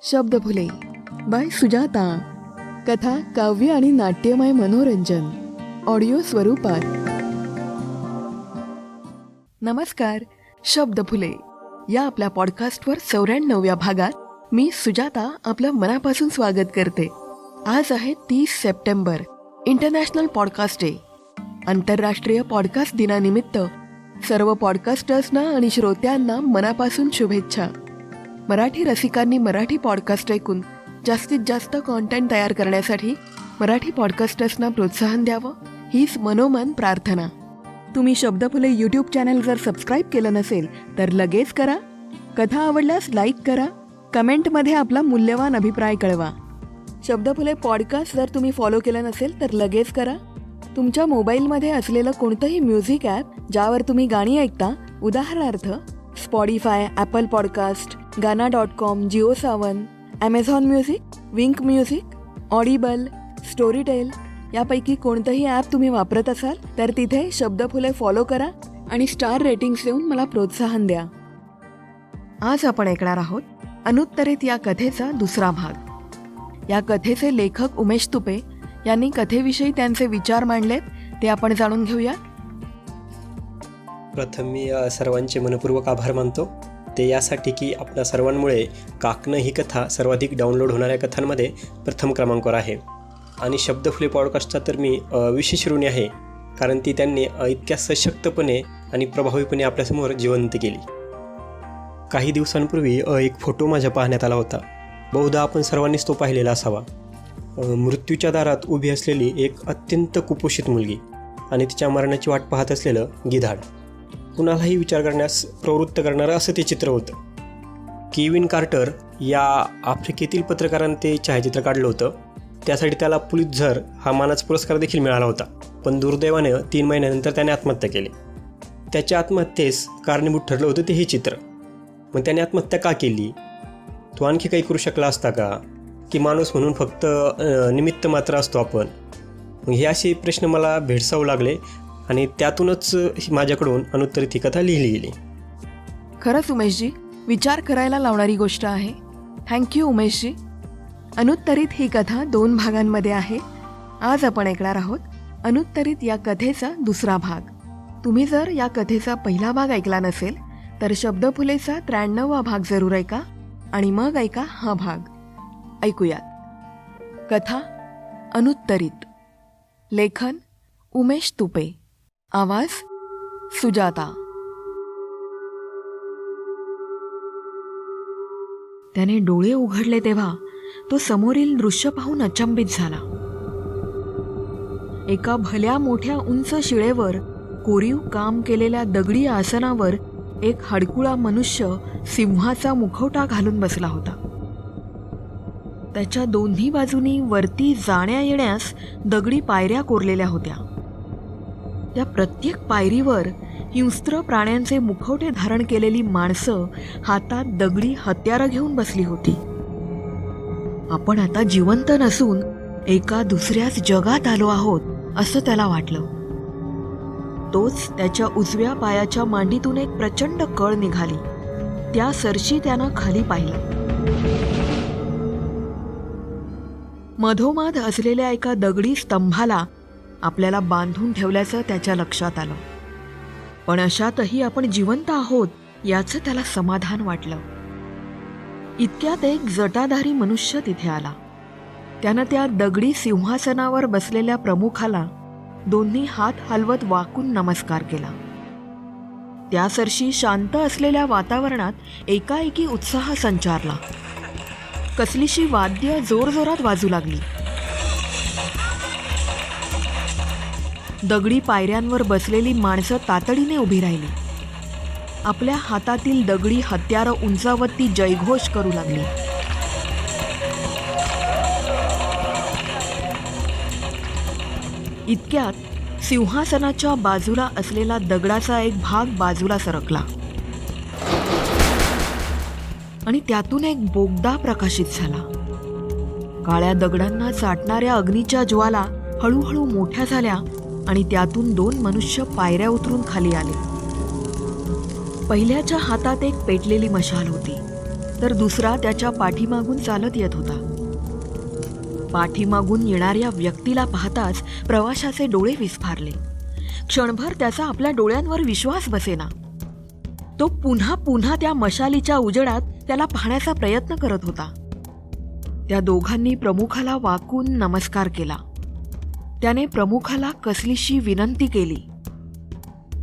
Shabdphule bye Sujata. कथा, काव्य आणि नाट्यमय मनोरंजन ऑडिओ स्वरूपात. नमस्कार. शब्दफुले या आपल्या पॉडकास्टवर 94व्या भागात मी सुजाता आपलं मनापासून स्वागत करते. आज आहे 30 सप्टेंबर, इंटरनॅशनल पॉडकास्ट डे. आंतरराष्ट्रीय पॉडकास्ट दिनानिमित्त सर्व पॉडकास्टर्सना आणि श्रोत्यांना मनापासून शुभेच्छा. मराठी रसिकांनी मराठी पॉडकास्ट ऐकून जास्तीत जास्त कॉन्टेंट तयार करण्यासाठी मराठी पॉडकास्टर्सना प्रोत्साहन द्यावं हीच मनोमन प्रार्थना. तुम्ही शब्दफुले यूट्यूब चॅनल जर सबस्क्राईब केलं नसेल तर लगेच करा. कथा आवडल्यास लाईक करा. कमेंटमध्ये आपला मूल्यवान अभिप्राय कळवा. शब्दफुले पॉडकास्ट जर तुम्ही फॉलो केलं नसेल तर लगेच करा. तुमच्या मोबाईलमध्ये असलेलं कोणतंही म्युझिक ॲप ज्यावर तुम्ही गाणी ऐकता, उदाहरणार्थ Spotify, Apple podcast, गाना.com, Jio Saavn, Amazon music, विंक म्युझिक, ऑडिबल, स्टोरीटेल यापैकी कोणतंही ॲप तुम्ही वापरत असाल तर तिथे शब्दफुले फॉलो करा आणि स्टार रेटिंग्स देऊन मला प्रोत्साहन द्या. आज आपण ऐकणार आहोत अनुत्तरित या कथेचा दुसरा भाग. या कथेचे लेखक उमेश तुपे यांनी कथेविषयी त्यांचे विचार मांडलेत, ते आपण जाणून घेऊया. प्रथम मी सर्वांचे मनपूर्वक आभार मानतो. ते यासाठी की आपल्या सर्वांमुळे काकणं ही कथा सर्वाधिक डाउनलोड होणाऱ्या कथांमध्ये प्रथम क्रमांकावर आहे. आणि शब्दफुले पॉडकास्टचा तर मी विशेष ऋणी आहे, कारण ती त्यांनी इतक्या सशक्तपणे आणि प्रभावीपणे आपल्यासमोर जिवंत केली. काही दिवसांपूर्वी एक फोटो माझ्या पाहण्यात आला होता. बहुधा आपण सर्वांनीच तो पाहिलेला असावा. मृत्यूच्या दारात उभी असलेली एक अत्यंत कुपोषित मुलगी आणि तिच्या मरणाची वाट पाहत असलेलं गिधाड. कुणालाही विचार करण्यास प्रवृत्त करणारं असं ते चित्र होतं. केविन कार्टर या आफ्रिकेतील पत्रकारांनी ते छायाचित्र काढलं होतं. त्यासाठी त्याला पुलित्झर हा मानाचा पुरस्कार देखील मिळाला होता. पण दुर्दैवाने 3 महिन्यानंतर त्याने आत्महत्या केली. त्याच्या आत्महत्येस कारणीभूत ठरलं होतं ते हे चित्र. मग त्याने आत्महत्या का केली? तो आणखी काही करू शकला असता का? की माणूस म्हणून फक्त निमित्त मात्र असतो आपण? मग हे असे प्रश्न मला भेडसावू लागले आणि त्यातूनच माझ्याकडून अनुत्तरित ही कथा लिहिली गेली. खरंच उमेशजी, विचार करायला लावणारी गोष्ट आहे. थँक्यू उमेशजी. अनुत्तरित ही कथा 2 भागांमध्ये आहे. आज आपण ऐकणार आहोत अनुत्तरित या कथेचा दुसरा भाग. तुम्ही जर या कथेचा पहिला भाग ऐकला नसेल तर शब्दफुलेचा 93वा भाग जरूर ऐका आणि मग ऐका हा भाग. ऐकूयात. कथा अनुत्तरित. लेखन उमेश तुपे. आवाज सुजाता. त्याने डोळे उघडले तेव्हा तो समोरील दृश्य पाहून अचंबित झाला. एका भल्या मोठ्या उंच शिळेवर कोरीव काम केलेल्या दगडी आसनावर एक हडकुळा मनुष्य सिंहाचा मुखवटा घालून बसला होता. त्याच्या दोन्ही बाजूनी वरती जाण्या येण्यास दगडी पायऱ्या कोरलेल्या होत्या. त्या प्रत्येक पायरीवर हिंस्त्र प्राण्यांचे मुखवटे धारण केलेली माणसं हातात दगडी हत्यारं घेऊन बसली होती. आपण आता जिवंत नसून एका दुसऱ्याच जगात आलो आहोत असं त्याला वाटलं. तोच त्याच्या उजव्या पायाच्या मांडीतून एक प्रचंड कळ निघाली. त्या सरशी त्यानं खाली पाहिलं. मधोमध असलेल्या एका दगडी स्तंभाला आपल्याला बांधून ठेवल्याचं त्याच्या लक्षात आलं. पण अशातही आपण जिवंत आहोत याचं त्याला समाधान वाटलं. इतक्यात एक जटाधारी मनुष्य तिथे आला. त्यानं त्या दगडी सिंहासनावर बसलेल्या प्रमुखाला दोन्ही हात हलवत वाकून नमस्कार केला. त्या सरशी शांत असलेल्या वातावरणात एकाएकी उत्साह संचारला. कसलीशी वाद्य जोरजोरात वाजू लागली. दगडी पायऱ्यांवर बसलेली माणसं तातडीने उभी राहिली. आपल्या हातातील दगडी हत्यारं उंचावत ती जयघोष करू लागली. इतक्यात सिंहासनाच्या बाजूला असलेला दगडाचा एक भाग बाजूला सरकला आणि त्यातून एक बोगदा प्रकाशित झाला. काळ्या दगडांना चाटणाऱ्या अग्नीच्या ज्वाला हळूहळू मोठ्या झाल्या आणि त्यातून 2 मनुष्य पायऱ्या उतरून खाली आले. पहिल्याच्या हातात एक पेटलेली मशाल होती, तर दुसरा त्याच्या पाठीमागून चालत येत होता. पाठीमागून येणाऱ्या व्यक्तीला पाहताच प्रवाशाचे डोळे विस्फारले. क्षणभर त्याचा आपल्या डोळ्यांवर विश्वास बसेना. तो पुन्हा पुन्हा त्या मशालीच्या उजेडात त्याला पाहण्याचा प्रयत्न करत होता. त्या दोघांनी प्रमुखाला वाकून नमस्कार केला. त्याने प्रमुखाला कसलीशी विनंती केली.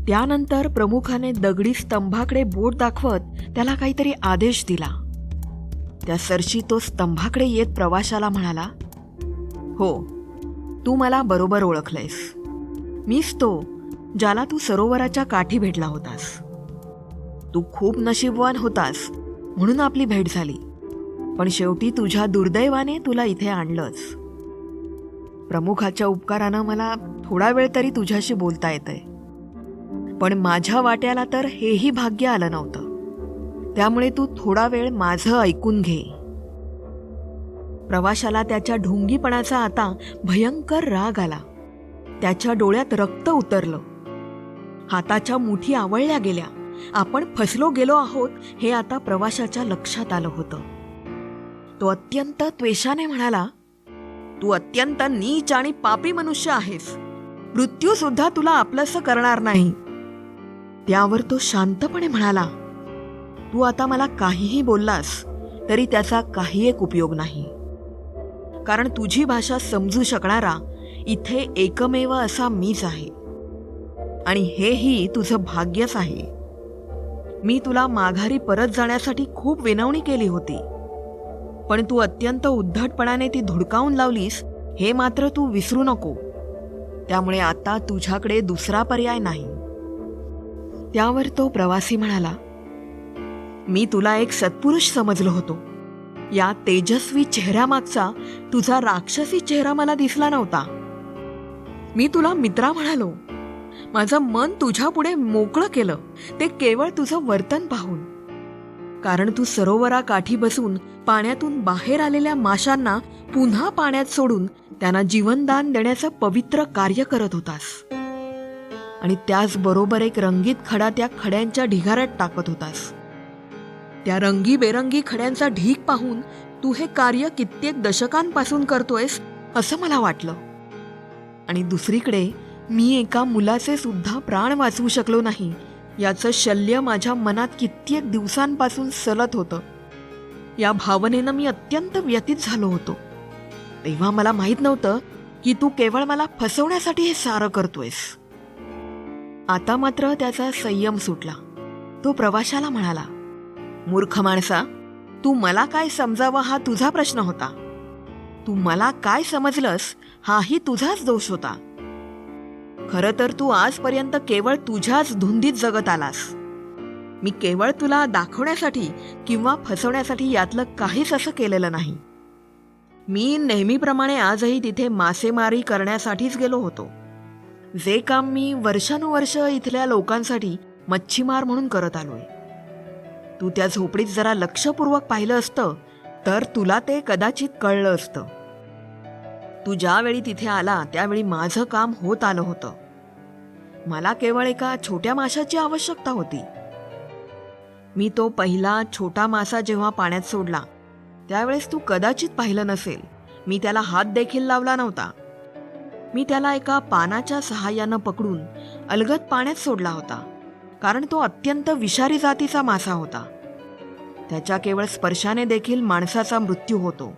त्यानंतर प्रमुखाने दगडी स्तंभाकडे बोट दाखवत त्याला काहीतरी आदेश दिला. त्या सरशी तो स्तंभाकडे येत प्रवाशाला म्हणाला, "हो, तू मला बरोबर ओळखलंयस. मीच तो ज्याला तू सरोवराच्या काठी भेटला होतास. तू खूप नशीबवान होतास म्हणून आपली भेट झाली, पण शेवटी तुझ्या दुर्दैवाने तुला इथे आणलंच. प्रमुखाच्या उपकारानं मला थोडा वेळ तरी तुझ्याशी बोलता येतंय, पण माझ्या वाट्याला तर हेही भाग्य आलं नव्हतं. त्यामुळे तू थोडा वेळ माझं ऐकून घे." प्रवाशाला त्याच्या ढोंगीपणाचा आता भयंकर राग आला. त्याच्या डोळ्यात रक्त उतरलं. हाताच्या मुठी आवळल्या गेल्या. आपण फसलो गेलो आहोत हे आता प्रवाशाच्या लक्षात आलं होतं. तो अत्यंत त्वेषाने म्हणाला, "तू अत्यंत नीच आणि पापी मनुष्य आहेस. मृत्यू सुद्धा तुला आपलंसं करणार नाही." त्यावर तो शांतपणे म्हणाला, "तू आता मला काहीही बोललास तरी त्याचा काही एक उपयोग नाही. कारण तुझी भाषा समजू शकणारा इथे एकमेव असा मीच आहे. आणि हेही तुझं भाग्यच आहे. मी तुला माघारी परत जाण्यासाठी खूप विनवणी केली होती, पण तू अत्यंत उद्धटपणाने ती धुडकावून लावलीस हे मात्र तू विसरू नको. त्यामुळे आता तुझ्याकडे दुसरा पर्याय नाही." त्यावर तो प्रवासी म्हणाला, "मी तुला एक सत्पुरुष समजलो होतो. या तेजस्वी चेहऱ्यामागचा तुझा राक्षसी चेहरा मला दिसला नव्हता. मी तुला मित्रा म्हणालो. माझं मन तुझ्या पुढे मोकळं केलं ते केवळ तुझं वर्तन पाहून. कारण तू सरोवराकाठी बसून पाण्यातून बाहेर आलेल्या माशांना पुन्हा पाण्यात सोडून त्यांना जीवनदान देण्याचं पवित्र कार्य करत होतास. आणि त्याचबरोबर एक रंगीत खडा त्या खड्यांच्या ढिगाऱ्यात टाकत होतास. त्या रंगीबेरंगी खड्यांचा ढीग पाहून तू हे कार्य कित्येक दशकांपासून करतोयस असं मला वाटलं. आणि दुसरीकडे मी एका मुलाचे सुद्धा प्राण वाचवू शकलो नाही याचं शल्य माझ्या मनात कित्येक दिवसांपासून सलत होतं. या भावनेनं मी अत्यंत व्यथित झालो होतो. तेव्हा मला माहीत नव्हतं की तू केवळ मला फसवण्यासाठी हे सारं करतोयस." आता मात्र त्याचा संयम सुटला. तो प्रवाशाला म्हणाला, "मूर्ख माणसा, तू मला काय समजावं हा तुझा प्रश्न होता. तू मला काय समजलंस हाही तुझाच दोष होता. खरं तर तू आजपर्यंत केवळ तुझ्याच धुंदीत जगत आलास. मी केवळ तुला दाखवण्यासाठी किंवा फसवण्यासाठी यातलं काहीच असं केलेलं नाही. मी नेहमीप्रमाणे आजही तिथे मासेमारी करण्यासाठीच गेलो होतो. जे काम मी वर्षानुवर्ष इथल्या लोकांसाठी मच्छीमार म्हणून करत आलोय. तू त्या झोपडीत जरा लक्षपूर्वक पाहिलं असतं तर तुला ते कदाचित कळलं असतं. तू ज्यावेळी तिथे आला त्यावेळी माझं काम होत आलं होतं. मला केवळ एका छोट्या माशाची आवश्यकता होती. मी तो पहिला छोटा मासा जेव्हा पाण्यात सोडला त्यावेळेस तू कदाचित पाहिलं नसेल, मी त्याला हात देखील लावला नव्हता. मी त्याला एका पानाच्या सहाय्यानं पकडून अलगद पाण्यात सोडला होता, कारण तो अत्यंत विषारी जातीचा मासा होता. त्याच्या केवळ स्पर्शाने देखील माणसाचा मृत्यू होतो.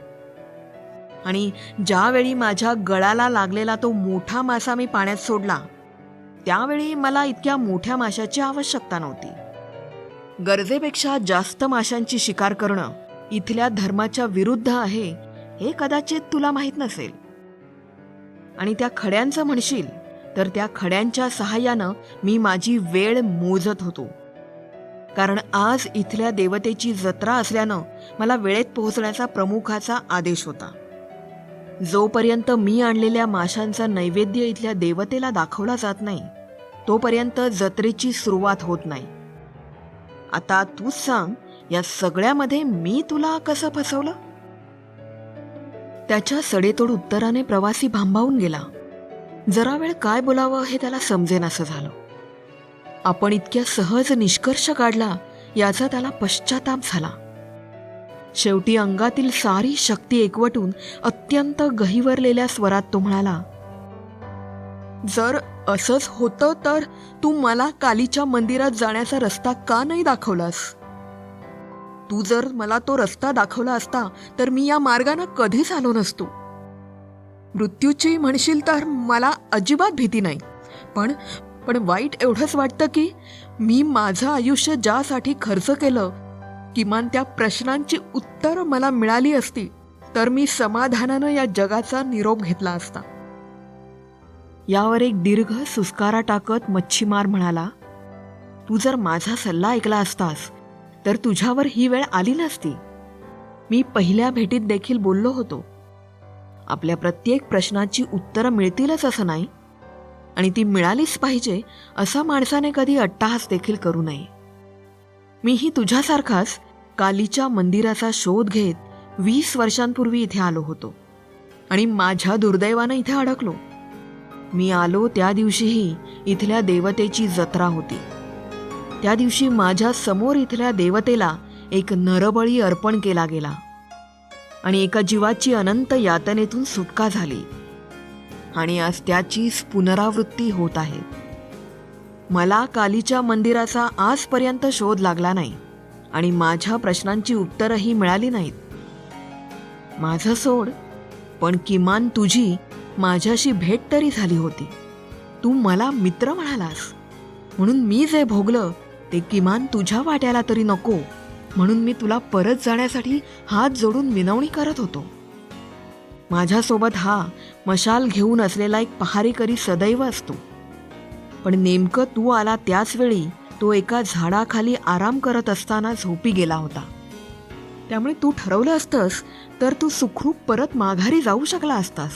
आणि ज्यावेळी माझ्या गळाला लागलेला तो मोठा मासा मी पाण्यात सोडला त्यावेळी मला इतक्या मोठ्या माशाची आवश्यकता नव्हती. गरजेपेक्षा जास्त माशांची शिकार करणं इथल्या धर्माच्या विरुद्ध आहे हे कदाचित तुला माहीत नसेल. आणि त्या खड्यांचं म्हणशील तर त्या खड्यांच्या सहाय्यानं मी माझी वेळ मोजत होतो. कारण आज इथल्या देवतेची जत्रा असल्यानं मला वेळेत पोहोचण्याचा प्रमुखाचा आदेश होता. जोपर्यंत मी आणलेल्या माशांचा नैवेद्य इथल्या देवतेला दाखवला जात नाही तोपर्यंत जत्रेची सुरुवात होत नाही. आता तूच सांग, या सगळ्यामध्ये मी तुला कसं फसवलं? त्याच्या सडेतोड उत्तराने प्रवासी भांबावून गेला. जरा वेळ काय बोलावं हे त्याला समजेनासं झालं. आपण इतक्या सहज निष्कर्ष काढला याचा त्याला पश्चाताप झाला. शेवटी अंगातील सारी शक्ती एकवटून अत्यंत गहिवरलेल्या स्वरात तो म्हणाला, जर असंच होतं तर तू मला कालीच्या मंदिरात जाण्याचा रस्ता का नाही दाखवलास? तू जर मला तो रस्ता दाखवला असता तर मी या मार्गाने कधीच आलो नसतो. मृत्यूची म्हणशील तर मला अजिबात भीती नाही, पण वाईट एवढंच वाटतं की मी माझं आयुष्य ज्यासाठी खर्च केलं, किमान त्या प्रश्नांची उत्तरं मला मिळाली असती तर मी समाधानानं या जगाचा निरोप घेतला असता. यावर एक दीर्घ सुस्कारा टाकत मच्छीमार म्हणाला, तू जर माझा सल्ला ऐकला असतास तर तुझ्यावर ही वेळ आली नसती. मी पहिल्या भेटीत देखील बोललो होतो, आपल्या प्रत्येक प्रश्नाची उत्तरं मिळतीलच असं नाही, आणि ती मिळालीच पाहिजे असा माणसाने कधी अट्टाहास देखील करू नये. मीही तुझ्यासारखाच कालीच्या मंदिराचा शोध घेत 20 वर्षांपूर्वी इथे आलो होतो आणि माझ्या दुर्दैवानं इथे अडकलो. मी आलो त्या दिवशीही इथल्या देवतेची जत्रा होती. त्या दिवशी माझ्या समोर इथल्या देवतेला एक नरबळी अर्पण केला गेला आणि एका जीवाची अनंत यातनेतून सुटका झाली आणि आज त्याचीच पुनरावृत्ती होत आहे. मला कालीच्या मंदिराचा आजपर्यंत शोध लागला नाही आणि माझ्या प्रश्नांची उत्तरही मिळाली नाहीत. माझं सोड, पण किमान तुझी माझ्याशी भेट तरी झाली होती. तू मला मित्र म्हणालास, म्हणून मी जे भोगलं ते किमान तुझ्या वाट्याला तरी नको, म्हणून मी तुला परत जाण्यासाठी हात जोडून विनवणी करत होतो. माझ्यासोबत हा मशाल घेऊन असलेला एक पहारेकरी सदैव असतो, पण नेमकं तू आला त्याच वेळी तो एका झाडाखाली आराम करत असताना झोपी गेला होता. त्यामुळे तू ठरवलं असतंस तर तू सुखरूप परत माघारी जाऊ शकला असतास.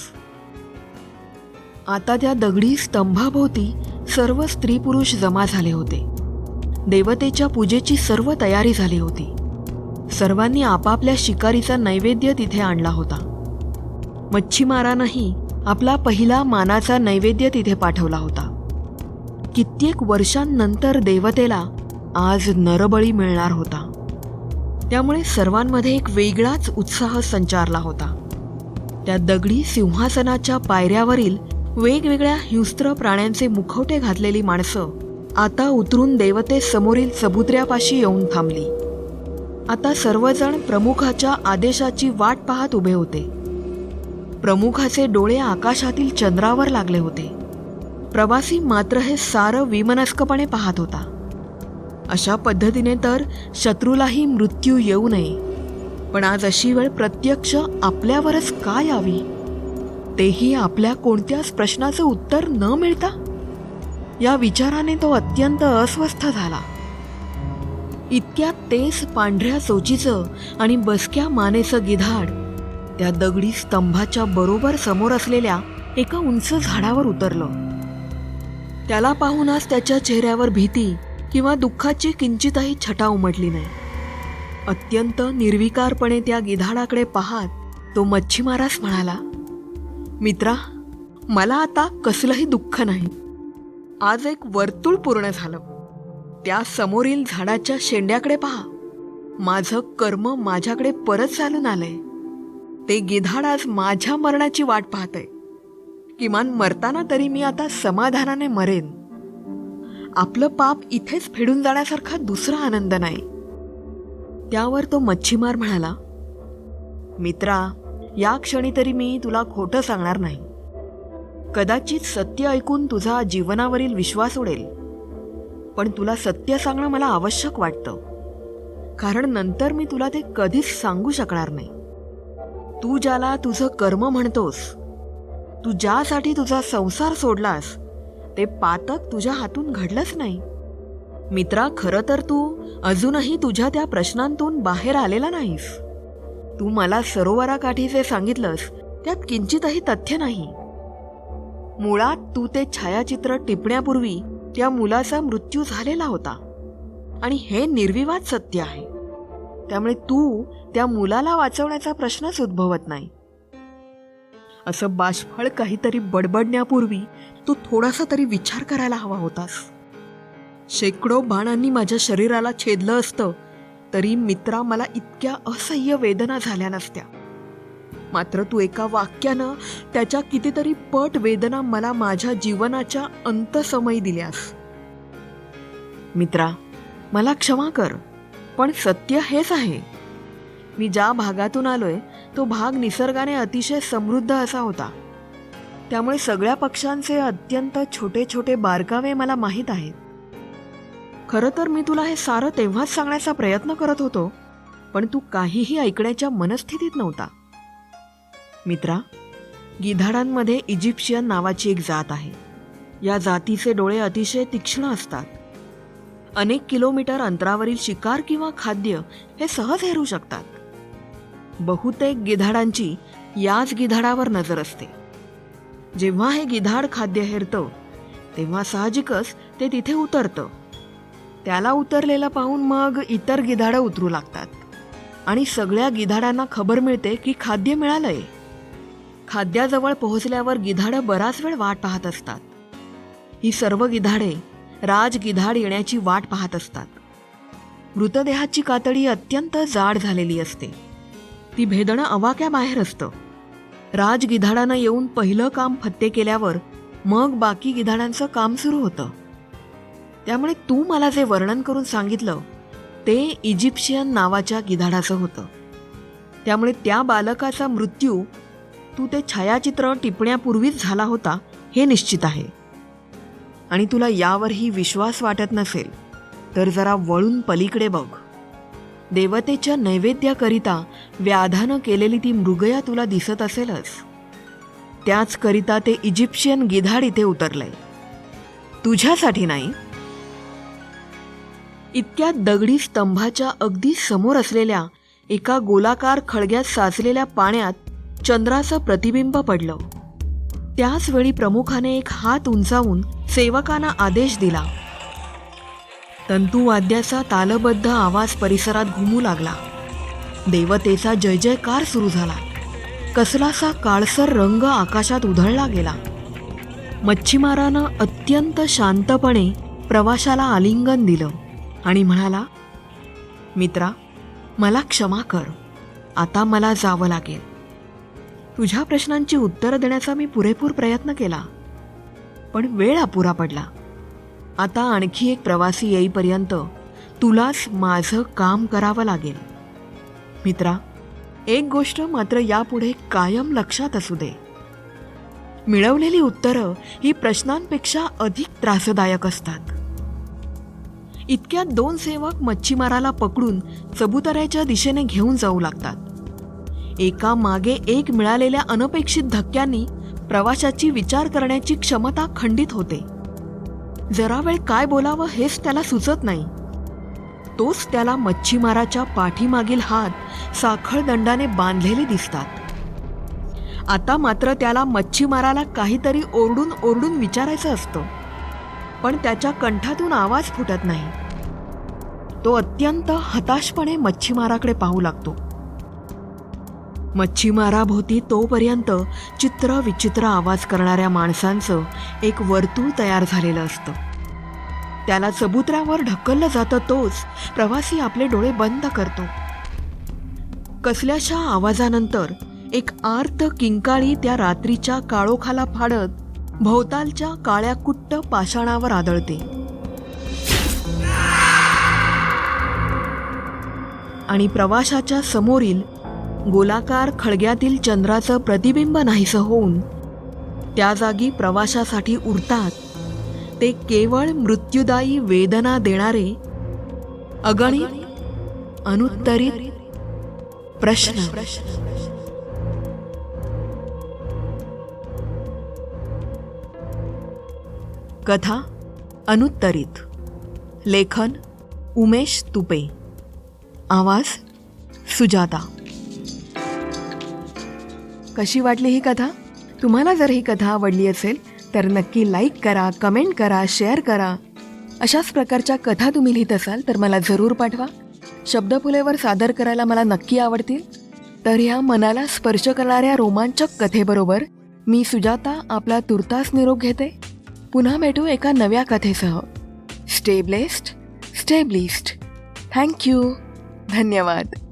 आता त्या दगडी स्तंभाभोवती सर्व स्त्री पुरुष जमा झाले होते. देवतेच्या पूजेची सर्व तयारी झाली होती. सर्वांनी आपापल्या शिकारीचा नैवेद्य तिथे आणला होता. मच्छीमारानंही आपला पहिला मानाचा नैवेद्य तिथे पाठवला होता. कित्येक वर्षांनंतर देवतेला आज नरबळी मिळणार होता. त्यामुळे सर्वांमध्ये एक वेगळाच उत्साह संचारला होता. त्या दगडी सिंहासनाच्या पायऱ्यावरील वेगवेगळ्या हिंस्त्र प्राण्यांचे मुखवटे घातलेली माणसं आता उतरून देवते समोरील चबुतऱ्यापाशी येऊन थांबली. आता सर्वजण प्रमुखाच्या आदेशाची वाट पाहत उभे होते. प्रमुखाचे डोळे आकाशातील चंद्रावर लागले होते. प्रवासी मात्र हे सारं विमनस्कपणे पाहत होता. अशा पद्धतीने तर शत्रूलाही मृत्यू येऊ नये, पण आज अशी वेळ प्रत्यक्ष आपल्यावरच का यावी, तेही आपल्या कोणत्याच प्रश्नाचं उत्तर न मिळता? या विचाराने तो अत्यंत अस्वस्थ झाला. इतक्यात तेच पांढऱ्या चोचीचं आणि बसक्या मानेचं गिधाड त्या दगडी स्तंभाच्या बरोबर समोर असलेल्या एका उंच झाडावर उतरलं. त्याला पाहून आज त्याच्या चेहऱ्यावर भीती किंवा दुःखाची किंचितही छटा उमटली नाही. अत्यंत निर्विकारपणे त्या गिधाडाकडे पाहत तो मच्छीमारास म्हणाला, मित्रा, मला आता कसलंही दुःख नाही. आज एक वर्तुळ पूर्ण झालं. त्या समोरील झाडाच्या शेंड्याकडे पहा. माझं कर्म माझ्याकडे परत चालून आलंय. ते गिधाड आज माझ्या मरणाची वाट पाहतंय. किमान मरताना तरी मी आता समाधानाने मरेन. आपलं पाप इथेच फेडून जाण्यासारखा दुसरा आनंद नाही. त्यावर तो मच्छीमार म्हणाला, मित्रा, या क्षणी तरी मी तुला खोटं सांगणार नाही. कदाचित सत्य ऐकून तुझा जीवनावरील विश्वास उडेल, पण तुला सत्य सांगणं मला आवश्यक वाटतं, कारण नंतर मी तुला ते कधीच सांगू शकणार नाही. तू ज्याला तुझं कर्म म्हणतोस, तू ज्यासाठी तुझा संसार सोडलास, ते पातक तुझ्या हातून घडलंच नाही. मित्रा, खरं तर तू अजूनही तुझ्या त्या प्रश्नांतून बाहेर आलेला नाहीस. तू मला सरोवराकाठी जे सांगितलंस त्यात किंचितही तथ्य नाही. मुळात तू ते छायाचित्र टिपण्यापूर्वी त्या मुलाचा मृत्यू झालेला होता आणि हे निर्विवाद सत्य आहे. त्यामुळे तू त्या मुलाला वाचवण्याचा प्रश्नच उद्भवत नाही. असं बाष्फळ काहीतरी बडबडण्यापूर्वी तू थोडासा तरी विचार करायला हवा होतास. शेकडो बाणांनी माझ्या शरीराला छेदलं असतं तरी मित्रा मला इतक्या असह्य वेदना झाल्या नसत्या. मात्र तू एका वाक्यानं त्याच्या कितीतरी पट वेदना मला माझ्या जीवनाच्या अंतसमयी दिल्यास. मित्रा, मला क्षमा कर, पण सत्य हेच आहे. मी ज्या भागातून आलोय तो भाग निसर्गाने अतिशय समृद्ध असा होता. त्यामुळे सगळ्या पक्ष्यांचे अत्यंत छोटे छोटे बारकावे मला माहीत आहेत. खरं तर मी तुला हे सारं तेव्हाच सांगण्याचा प्रयत्न करत होतो, पण तू काहीही ऐकण्याच्या मनस्थितीत नव्हता. मित्रा, गिधाडांमध्ये इजिप्शियन नावाची एक जात आहे. या जातीचे डोळे अतिशय तीक्ष्ण असतात. अनेक किलोमीटर अंतरावरील शिकार किंवा खाद्य हे सहज हेरू शकतात. बहुतेक गिधाडांची याच गिधाडावर नजर असते. जेव्हा हे गिधाड खाद्य हेरतं तेव्हा साहजिकच ते तिथे उतरतं. त्याला उतरलेलं पाहून मग इतर गिधाडं उतरू लागतात आणि सगळ्या गिधाडांना खबर मिळते की खाद्य मिळालंय. खाद्याजवळ पोहोचल्यावर गिधाडं बराच वेळ वाट पाहत असतात. ही सर्व गिधाडे राजगिधाड येण्याची वाट पाहत असतात. मृतदेहाची कातडी अत्यंत जाड झालेली असते. ती भेदणं आवाक्याबाहेर असतं. राजगिधाडानं येऊन पहिलं काम फत्ते केल्यावर मग बाकी गिधाडांचं काम सुरू होतं. त्यामुळे तू मला जे वर्णन करून सांगितलं ते इजिप्शियन नावाच्या गिधाडाचं होतं. त्यामुळे त्या बालकाचा मृत्यू तू ते छायाचित्र टिपण्यापूर्वीच झाला होता हे निश्चित आहे. आणि तुला यावरही विश्वास वाटत नसेल तर जरा वळून पलीकडे बघ. देवतेच्या नैवेद्याकरिता व्याधानं केलेली ती मृगया तुला दिसत असेलच. त्याचकरिता ते इजिप्शियन गिधाड इथे उतरलंय, तुझ्यासाठी नाही. इतक्या दगडी स्तंभाच्या अगदी समोर असलेल्या एका गोलाकार खळग्यात साचलेल्या पाण्यात चंद्राचं प्रतिबिंब पडलं. त्याच वेळी प्रमुखाने एक हात उंचावून सेवकांना आदेश दिला. तंतुवाद्याचा तालबद्ध आवाज परिसरात घुमू लागला. देवतेचा जय जयकार सुरू झाला. कसलासा काळसर रंग आकाशात उधळला गेला. मच्छीमारानं अत्यंत शांतपणे प्रवाशाला आलिंगन दिलं आणि म्हणाला, मित्रा, मला क्षमा कर, आता मला जावं लागेल. तुझ्या प्रश्नांची उत्तरं देण्याचा मी पुरेपूर प्रयत्न केला, पण वेळ अपुरा पडला. आता आणखी एक प्रवासी येईपर्यंत तुलाच माझं काम करावं लागेल. मित्रा, एक गोष्ट मात्र यापुढे कायम लक्षात असू दे. मिळवलेली उत्तरं ही प्रश्नांपेक्षा अधिक त्रासदायक असतात. इतक्यात दोन सेवक मच्छीमाराला पकडून चबुतऱ्याच्या दिशेने घेऊन जाऊ लागतात. एका मागे एक मिळालेल्या अनपेक्षित धक्क्यांनी प्रवाशाची विचार करण्याची क्षमता खंडित होते. जरा वेळ काय बोलावं हेच त्याला सुचत नाही. तोच त्याला मच्छीमाराच्या पाठीमागील हात साखळदंडाने बांधलेले दिसतात. आता मात्र त्याला मच्छीमाराला काहीतरी ओरडून ओरडून विचारायचं असतं, पण त्याच्या कंठातून आवाज फुटत नाही. तो अत्यंत हताशपणे मच्छीमाराकडे पाहू लागतो. मच्छीमाराभोवती तोपर्यंत चित्र विचित्र आवाज करणाऱ्या माणसांचं एक वर्तुळ तयार झालेलं असतं. त्याला चबुतऱ्यावर ढकललं जातं तोच प्रवासी आपले डोळे बंद करतो. कसल्याशा आवाजानंतर एक आर्त किंकाळी त्या रात्रीच्या काळोखाला फाडत भोवतालच्या काळ्या कुट्ट पाषाणावर आदळते आणि प्रवाशाच्या समोरील गोलाकार खळग्यातील चंद्राचं प्रतिबिंब नाहीसं होऊन त्या जागी प्रवाशासाठी उरतात ते केवळ मृत्युदायी वेदना देणारे अगणित अनुत्तरित प्रश्न. कथा अनुत्तरित. लेखन उमेश तुपे. आवाज सुजाता. कशी वाटली ही कथा? तुम्हाला जर ही कथा आवडली असेल तर नक्की लाईक करा, कमेंट करा, शेअर करा. अशाच प्रकारच्या कथा तुम्ही लिहित असाल तर मला जरूर पाठवा. शब्दफुलेवर सादर करायला मला नक्की आवडतील. तर ह्या मनाला स्पर्श करणाऱ्या रोमांचक कथेबरोबर मी सुजाता आपला तुर्तास निरोप घेते. पुन्हा भेटू एका नव्या कथेसह. Stay blessed, stay blessed. Thank you. धन्यवाद.